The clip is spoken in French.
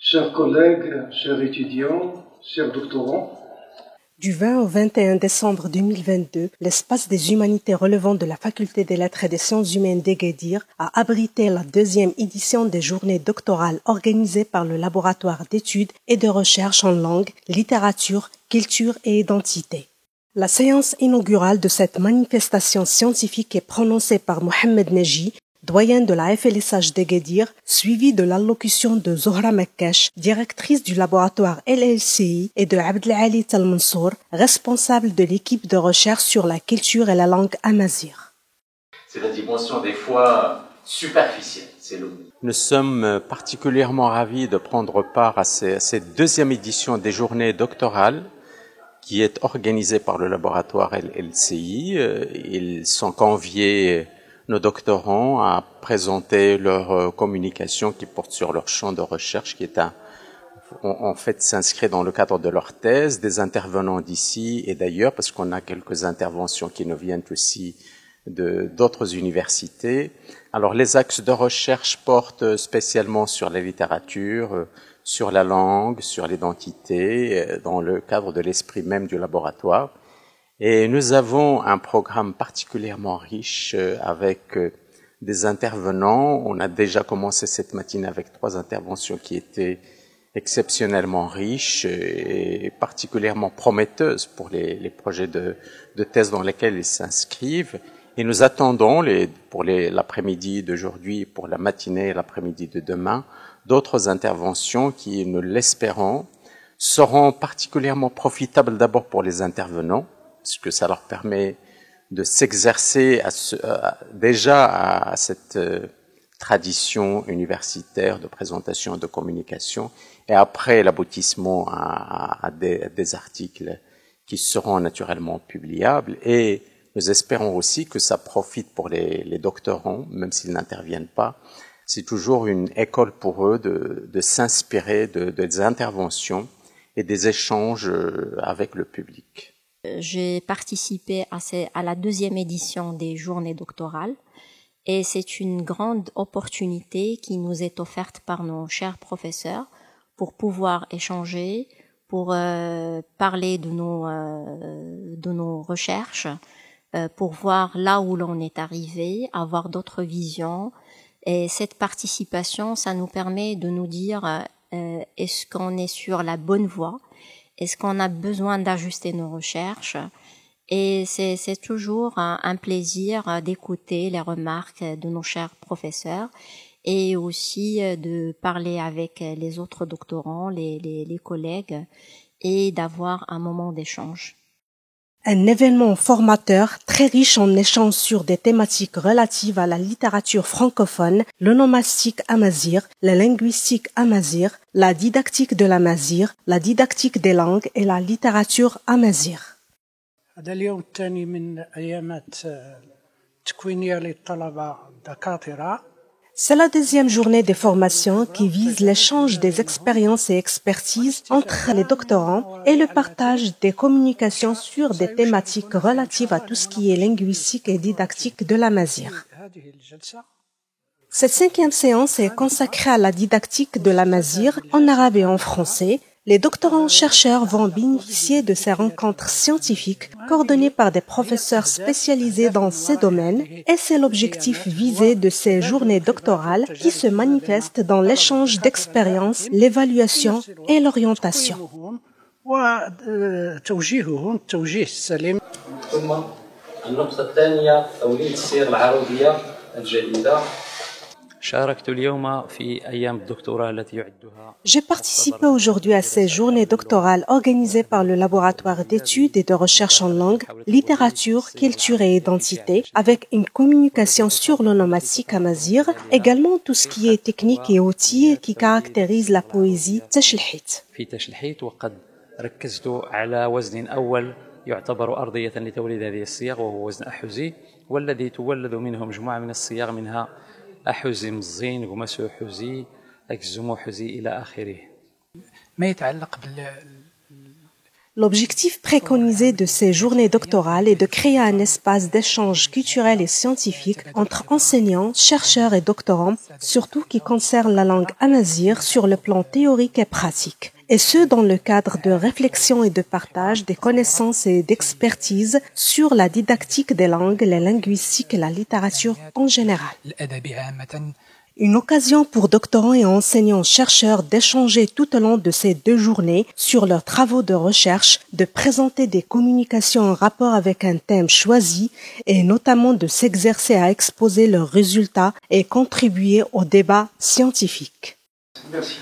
Chers collègues, chers étudiants, chers doctorants, du 20 au 21 décembre 2022, l'espace des humanités relevant de la Faculté des Lettres et des Sciences humaines d'Agadir a abrité la deuxième édition des journées doctorales organisées par le laboratoire d'études et de recherche en langue, littérature, culture et identité. La séance inaugurale de cette manifestation scientifique est prononcée par Mohamed Neji, doyen de la FLSH d'Agadir, suivi de l'allocution de Zohra Mekkesh, directrice du laboratoire LLCI, et de Abdelali Talmansour, responsable de l'équipe de recherche sur la culture et la langue amazigh. C'est la dimension des fois superficielle, c'est le mot. Nous sommes particulièrement ravis de prendre part à cette deuxième édition des journées doctorales qui est organisée par le laboratoire LLCI. Ils sont conviés, nos doctorants, à présenter leur communication qui porte sur leur champ de recherche, qui est en fait s'inscrit dans le cadre de leur thèse, des intervenants d'ici et d'ailleurs, parce qu'on a quelques interventions qui nous viennent aussi d'autres universités. Alors les axes de recherche portent spécialement sur la littérature, sur la langue, sur l'identité, dans le cadre de l'esprit même du laboratoire. Et nous avons un programme particulièrement riche avec des intervenants. On a déjà commencé cette matinée avec 3 interventions qui étaient exceptionnellement riches et particulièrement prometteuses pour les projets de thèse dans lesquels ils s'inscrivent. Et nous attendons pour l'après-midi d'aujourd'hui, pour la matinée et l'après-midi de demain, d'autres interventions qui, nous l'espérons, seront particulièrement profitables d'abord pour les intervenants, parce que ça leur permet de s'exercer déjà à cette tradition universitaire de présentation et de communication, et après l'aboutissement à des articles qui seront naturellement publiables. Et nous espérons aussi que ça profite pour les doctorants, même s'ils n'interviennent pas. C'est toujours une école pour eux de s'inspirer des interventions et des échanges avec le public. J'ai participé à la deuxième édition des journées doctorales et c'est une grande opportunité qui nous est offerte par nos chers professeurs pour pouvoir échanger, pour parler de nos recherches, pour voir là où l'on est arrivé, avoir d'autres visions. Et cette participation, ça nous permet de nous dire est-ce qu'on est sur la bonne voie? Est-ce qu'on a besoin d'ajuster nos recherches? Et c'est toujours un plaisir d'écouter les remarques de nos chers professeurs et aussi de parler avec les autres doctorants, les collègues, et d'avoir un moment d'échange. Un événement formateur très riche en échanges sur des thématiques relatives à la littérature francophone, l'onomastique amazigh, la linguistique amazigh, la didactique de l'amazigh, la didactique des langues et la littérature amazigh. هذا اليوم الثاني من أيامات تكوينية للطلبة الدكاترة. C'est la deuxième journée des formations qui vise l'échange des expériences et expertises entre les doctorants et le partage des communications sur des thématiques relatives à tout ce qui est linguistique et didactique de l'amazigh. Cette 5e séance est consacrée à la didactique de l'amazigh en arabe et en français. Les doctorants-chercheurs vont bénéficier de ces rencontres scientifiques coordonnées par des professeurs spécialisés dans ces domaines et c'est l'objectif visé de ces journées doctorales qui se manifestent dans l'échange d'expériences, l'évaluation et l'orientation. J'ai participé aujourd'hui à ces journées doctorales organisées par le laboratoire d'études et de recherche en langue, littérature, culture et identité, avec une communication sur l'onomastique amazigh, également tout ce qui est technique et outils qui caractérisent la poésie تشلحيت. يعتبر أرضية لتوليد هذه الصياغ وهو وزن أحوزي والذي تولد منه مجموعة من الصياغ منها أحوزي مزين قمسو حوزي أكزمو حوزي إلى آخره. ما يتعلق L'objectif préconisé de ces journées doctorales est de créer un espace d'échange culturel et scientifique entre enseignants, chercheurs et doctorants, surtout qui concerne la langue amazigh sur le plan théorique et pratique. Et ce, dans le cadre de réflexion et de partage des connaissances et d'expertise sur la didactique des langues, la linguistique et la littérature en général. Une occasion pour doctorants et enseignants-chercheurs d'échanger tout au long de ces 2 journées sur leurs travaux de recherche, de présenter des communications en rapport avec un thème choisi et notamment de s'exercer à exposer leurs résultats et contribuer au débat scientifique. Merci.